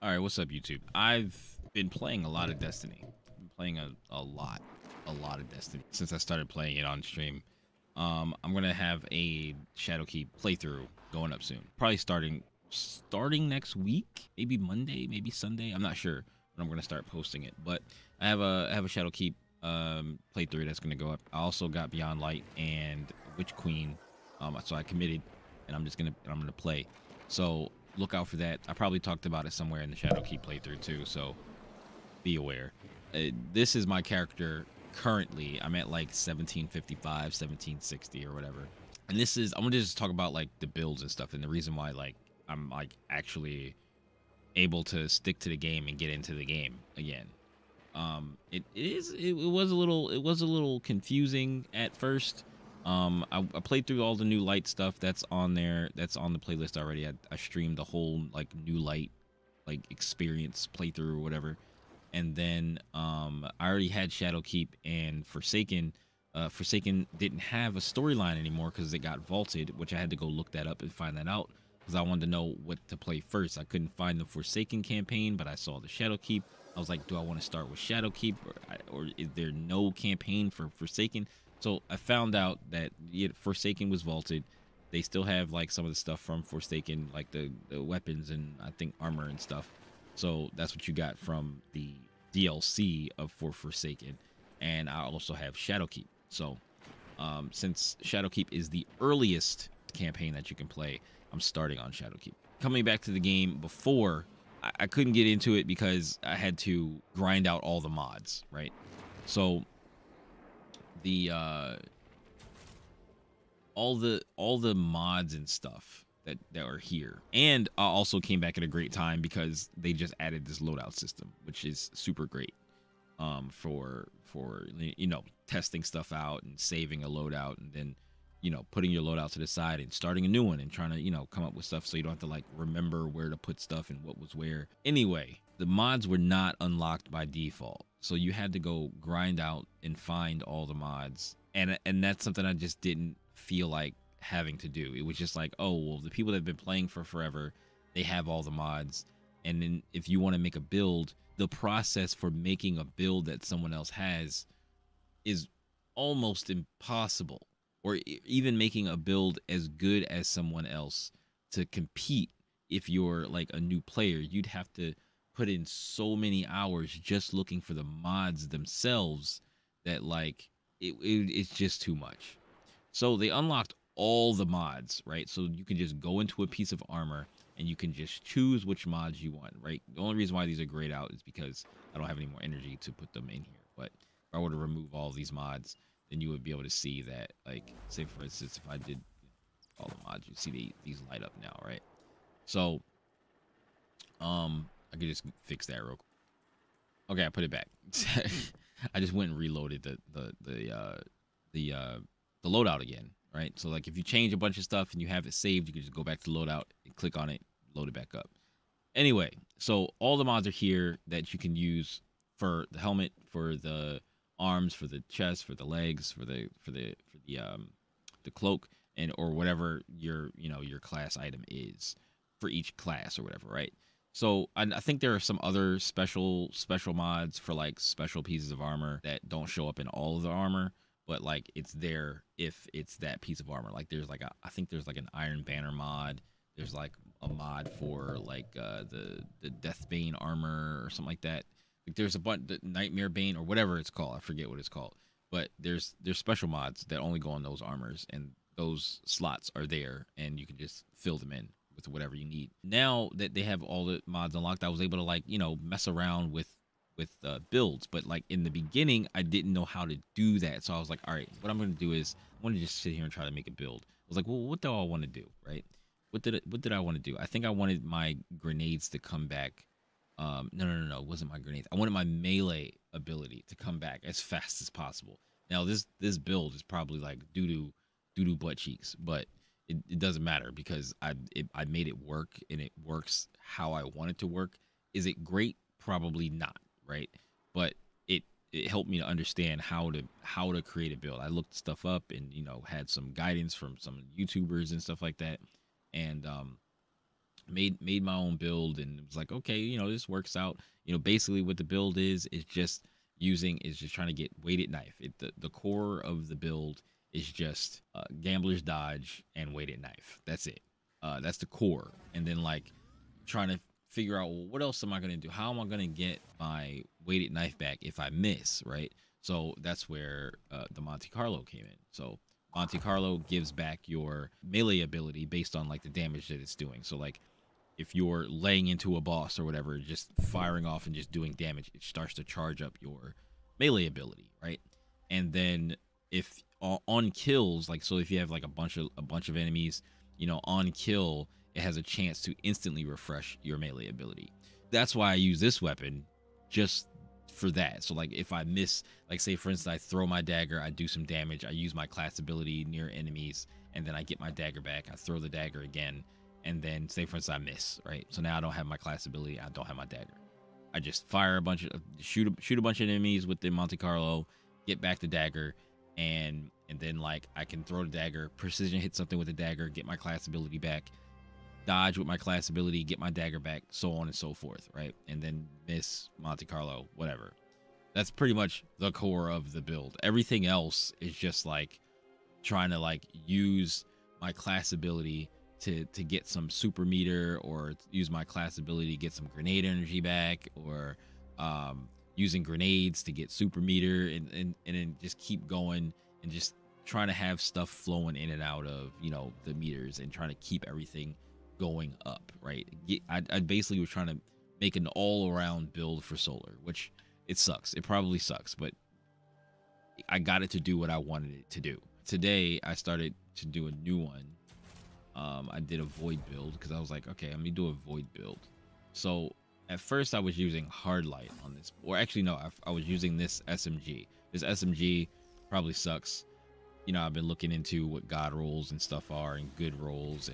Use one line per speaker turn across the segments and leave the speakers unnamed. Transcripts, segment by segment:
All right, what's up, YouTube? I've been playing a lot of Destiny. I've been playing a lot of Destiny since I started playing it on stream. I'm gonna have a Shadowkeep playthrough going up soon. Probably starting next week, maybe Monday, maybe Sunday. I'm not sure when I'm gonna start posting it, but I have a Shadowkeep playthrough that's gonna go up. I also got Beyond Light and Witch Queen, so I committed, and I'm gonna play. So look out for that. I probably talked about it somewhere in the Shadowkeep playthrough too, so be aware. This is my character currently. I'm at like 1755, 1760 or whatever. And I'm gonna just talk about like the builds and stuff and the reason why like I'm like actually able to stick to the game and get into the game again. It was a little confusing at first. I played through all the new light stuff that's on there. That's on the playlist already. I streamed the whole like new light like experience playthrough or whatever. And then I already had Shadowkeep and Forsaken. Forsaken didn't have a storyline anymore because it got vaulted, which I had to go look that up and find that out because I wanted to know what to play first. I couldn't find the Forsaken campaign, but I saw the Shadowkeep. I was like, do I want to start with Shadowkeep or is there no campaign for Forsaken? So I found out that Forsaken was vaulted. They still have like some of the stuff from Forsaken, like the weapons and I think armor and stuff. So that's what you got from the DLC of Forsaken. And I also have Shadowkeep. So since Shadowkeep is the earliest campaign that you can play, I'm starting on Shadowkeep. Coming back to the game before, I couldn't get into it because I had to grind out all the mods, right? So the all the mods and stuff that are here, and I also came back at a great time because they just added this loadout system, which is super great for testing stuff out and saving a loadout and then putting your loadout to the side and starting a new one and trying to come up with stuff so you don't have to like remember where to put stuff and what was where. Anyway, the mods were not unlocked by default, so you had to go grind out and find all the mods, and that's something I just didn't feel like having to do. It was just like, oh well, the people that have been playing for forever, they have all the mods, and then if you want to make a build, the process for making a build that someone else has is almost impossible, or even making a build as good as someone else to compete. If you're like a new player, you'd have to put in so many hours just looking for the mods themselves that like it's just too much. So they unlocked all the mods, right? So you can just go into a piece of armor and you can just choose which mods you want, right? The only reason why these are grayed out is because I don't have any more energy to put them in here. But if I were to remove all these mods, then you would be able to see that, like, say for instance, if I did all the mods, you see these light up now, right? So, I could just fix that real quick. Okay, I put it back. I just went and reloaded the loadout again, right? So like if you change a bunch of stuff and you have it saved, you can just go back to loadout and click on it, load it back up. Anyway, so all the mods are here that you can use for the helmet, for the arms, for the chest, for the legs, for the cloak, and or whatever your your class item is for each class or whatever, right? So I think there are some other special mods for like special pieces of armor that don't show up in all of the armor, but like it's there if it's that piece of armor. Like there's like I think there's like an Iron Banner mod. There's like a mod for like the Deathbane armor or something like that. Like there's a bunch, the Nightmare Bane or whatever it's called. I forget what it's called. But there's special mods that only go on those armors, and those slots are there, and you can just fill them in with whatever you need. Now that they have all the mods unlocked, I was able to like mess around with builds, but like in the beginning I didn't know how to do that. So I was like, all right, what I'm going to do is I want to just sit here and try to make a build. I was like, well, what do I want to do, right? What did I want to do? I think I wanted my grenades to come back. No, it wasn't my grenades. I wanted my melee ability to come back as fast as possible. Now this build is probably like doo doo butt cheeks, but it doesn't matter because I made it work and it works how I want it to work. Is it great? Probably not, right? But it helped me to understand how to create a build. I looked stuff up and had some guidance from some YouTubers and stuff like that, and made my own build, and it was like, okay, you know, this works out. You know, basically what the build is just trying to get weighted knife. The core of the build is just gambler's dodge and weighted knife. That's it. That's the core. And then like trying to figure out, well, what else am I gonna do? How am I gonna get my weighted knife back if I miss, right? So that's where the Monte Carlo came in. So Monte Carlo gives back your melee ability based on like the damage that it's doing. So like if you're laying into a boss or whatever, just firing off and just doing damage, it starts to charge up your melee ability, right? And then if on kills, like so if you have like a bunch of enemies, you know, on kill, it has a chance to instantly refresh your melee ability. That's why I use this weapon, just for that. So like if I miss, like say for instance I throw my dagger, I do some damage, I use my class ability near enemies, and then I get my dagger back, I throw the dagger again, and then say for instance I miss, right? So now I don't have my class ability, I don't have my dagger. I just fire a bunch of shoot a bunch of enemies with the Monte Carlo, get back the dagger, and then like I can throw the dagger, precision hit something with the dagger, get my class ability back, dodge with my class ability, get my dagger back, so on and so forth, right? And then miss Monte Carlo, whatever. That's pretty much the core of the build. Everything else is just like trying to like use my class ability to get some super meter, or use my class ability to get some grenade energy back, or using grenades to get super meter, and then just keep going and just trying to have stuff flowing in and out of, you know, the meters, and trying to keep everything going up, right? I basically was trying to make an all-around build for solar, which it sucks. It probably sucks, but I got it to do what I wanted it to do. Today I started to do a new one. I did a void build because I was like, okay, I'm gonna do a void build. So at first I was using hard light on this, or actually no, I was using this SMG. This SMG probably sucks. You know, I've been looking into what god rolls and stuff are, and good rolls,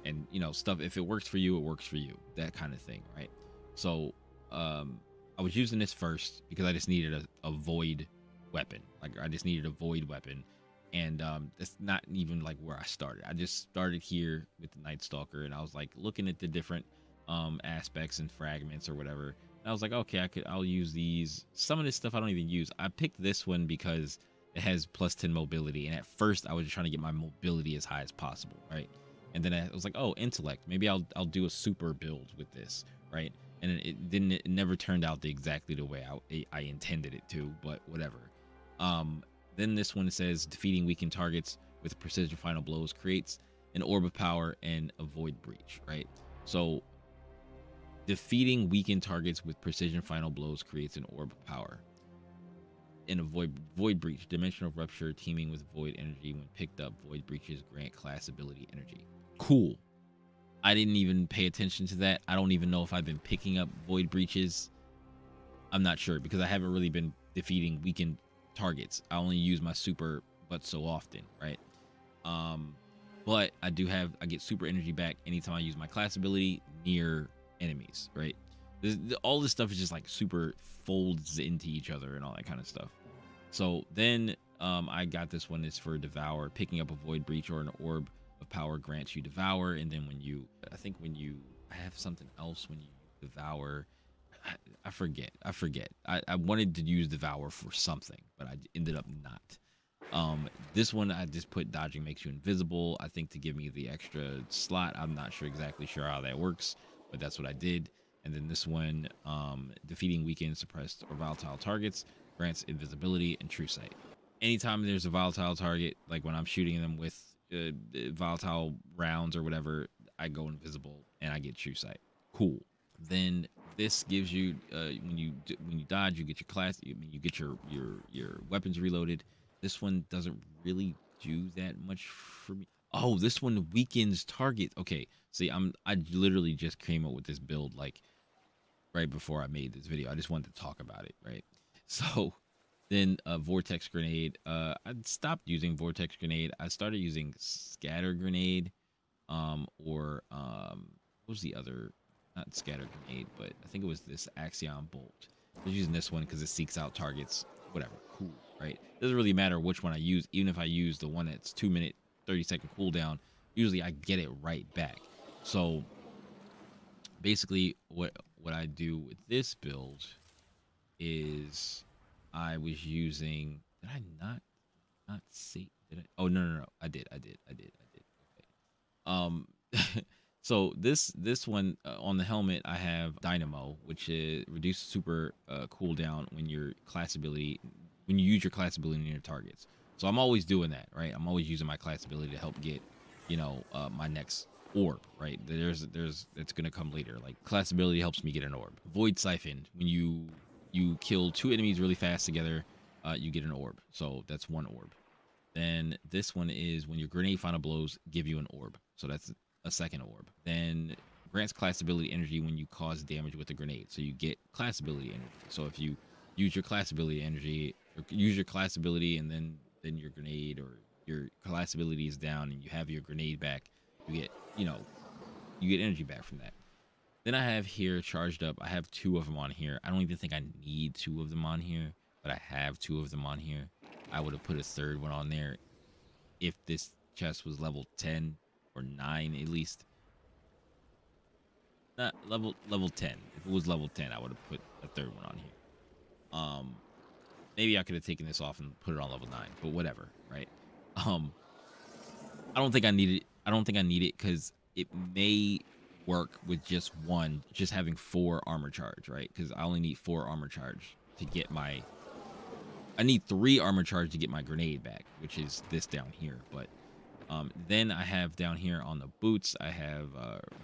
and you know, stuff. If it works for you, it works for you, that kind of thing, right? So I was using this first because I just needed a void weapon. Like I just needed a void weapon, and that's not even like where I started. I just started here with the Night Stalker, and I was like looking at the different aspects and fragments or whatever, and I was like, okay, I'll use these. Some of this stuff I don't even use. I picked this one because it has plus 10 mobility, and at first I was just trying to get my mobility as high as possible, right? And then I was like, oh, intellect, maybe I'll do a super build with this, right? And it never turned out exactly the way I intended it to, but whatever. Then this one says defeating weakened targets with precision final blows creates an orb of power and a void breach, right? So defeating weakened targets with precision final blows creates an orb of power. In a void breach, dimensional rupture teaming with void energy, when picked up, void breaches grant class ability energy. Cool. I didn't even pay attention to that. I don't even know if I've been picking up void breaches. I'm not sure because I haven't really been defeating weakened targets. I only use my super but so often, right? But I get super energy back anytime I use my class ability near enemies, right? All this stuff is just like super folds into each other and all that kind of stuff. So then I got this one. Is for devour. Picking up a void breach or an orb of power grants you devour, and then I have something else when you devour. I forget. I wanted to use devour for something, but I ended up not. This one I just put dodging makes you invisible, I think to give me the extra slot. I'm not exactly sure how that works, but that's what I did. And then this one, defeating weakened, suppressed, or volatile targets grants invisibility and true sight. Anytime there's a volatile target, like when I'm shooting them with volatile rounds or whatever, I go invisible and I get true sight. Cool. Then this gives you when you dodge, you get your class. You get your weapons reloaded. This one doesn't really do that much for me. Oh, this one weakens target. Okay, see, I literally just came up with this build like right before I made this video. I just wanted to talk about it, right? So then vortex grenade. I stopped using vortex grenade. I started using scatter grenade, or what was the other? Not scatter grenade, but I think it was this Axion bolt. I was using this one because it seeks out targets. Whatever, cool, right? Doesn't really matter which one I use. Even if I use the one that's 2 minute, 30-second cooldown, usually I get it right back. So basically what I do with this build is I was using. Did I not see? Did I? Oh no. I did. Okay. Um, so this one on the helmet, I have Dynamo, which is reduced super cooldown when your class ability when you use your class ability in your targets. So I'm always doing that, right? I'm always using my class ability to help get, my next orb, right? There's it's gonna come later. Like class ability helps me get an orb. Void Siphon, when you kill 2 enemies really fast together, you get an orb. So that's 1 orb. Then this one is when your grenade final blows give you an orb. So that's a 2nd orb. Then grants class ability energy when you cause damage with a grenade. So you get class ability energy. So if you use your class ability energy, or use your class ability and then your grenade or your class ability is down and you have your grenade back, you get, you get energy back from that. Then I have here charged up. I have 2 of them on here. I don't even think I need 2 of them on here, but I have 2 of them on here. I would have put a 3rd one on there if this chest was level 10 or 9 at least. Not level 10. If it was level 10, I would have put a 3rd one on here. Maybe I could have taken this off and put it on level 9, but whatever, right? I don't think I need it. I don't think I need it because it may work with just having 4 armor charge, right? Because I only need 4 armor charge to get my. I need 3 armor charge to get my grenade back, which is this down here. But then I have down here on the boots, I have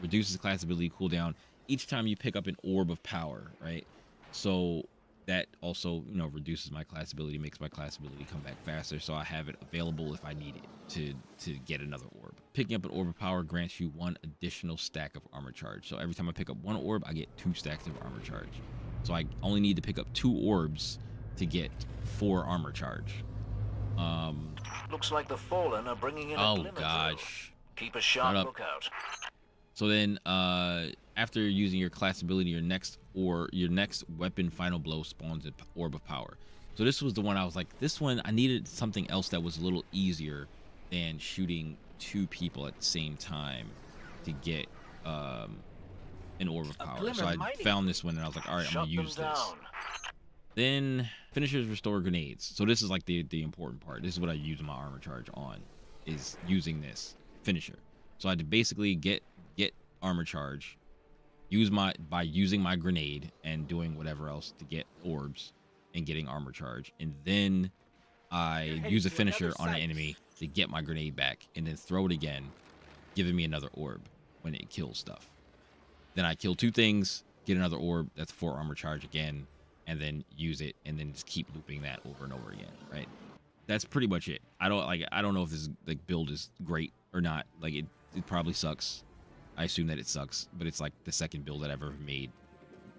reduces class ability cooldown each time you pick up an orb of power, right? So that also, reduces my class ability, makes my class ability come back faster. So I have it available if I need it to get another orb. Picking up an orb of power grants you 1 additional stack of armor charge. So every time I pick up 1 orb, I get 2 stacks of armor charge. So I only need to pick up 2 orbs to get 4 armor charge.
Looks like the Fallen are bringing in a glimmer.
Oh gosh.
Keep a sharp lookout.
So then, after using your class ability, your next weapon final blow spawns an orb of power. So this was the one I was like, this one I needed something else that was a little easier than shooting 2 people at the same time to get an orb of power. So I found this one and I was like, all right, I'm gonna use this. Then finishers restore grenades. So this is like the important part. This is what I use my armor charge on, is using this finisher. So I had to basically get armor charge, by using my grenade and doing whatever else to get orbs and getting armor charge, and then I use a finisher on an enemy to get my grenade back, and then throw it again, giving me another orb when it kills stuff. Then I kill 2 things, get another orb, that's 4 armor charge again, and then use it, and then just keep looping that over and over again, right? That's pretty much it. I don't know if this build is great or not. Like it probably sucks. I assume that it sucks, but it's like the 2nd build that I've ever made,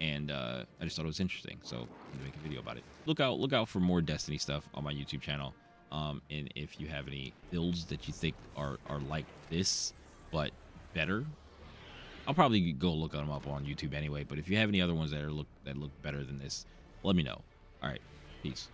and I just thought it was interesting, so I'm gonna make a video about it. Look out for more Destiny stuff on my YouTube channel. And if you have any builds that you think are like this but better, I'll probably go look them up on YouTube anyway. But if you have any other ones that look better than this, let me know. All right, peace.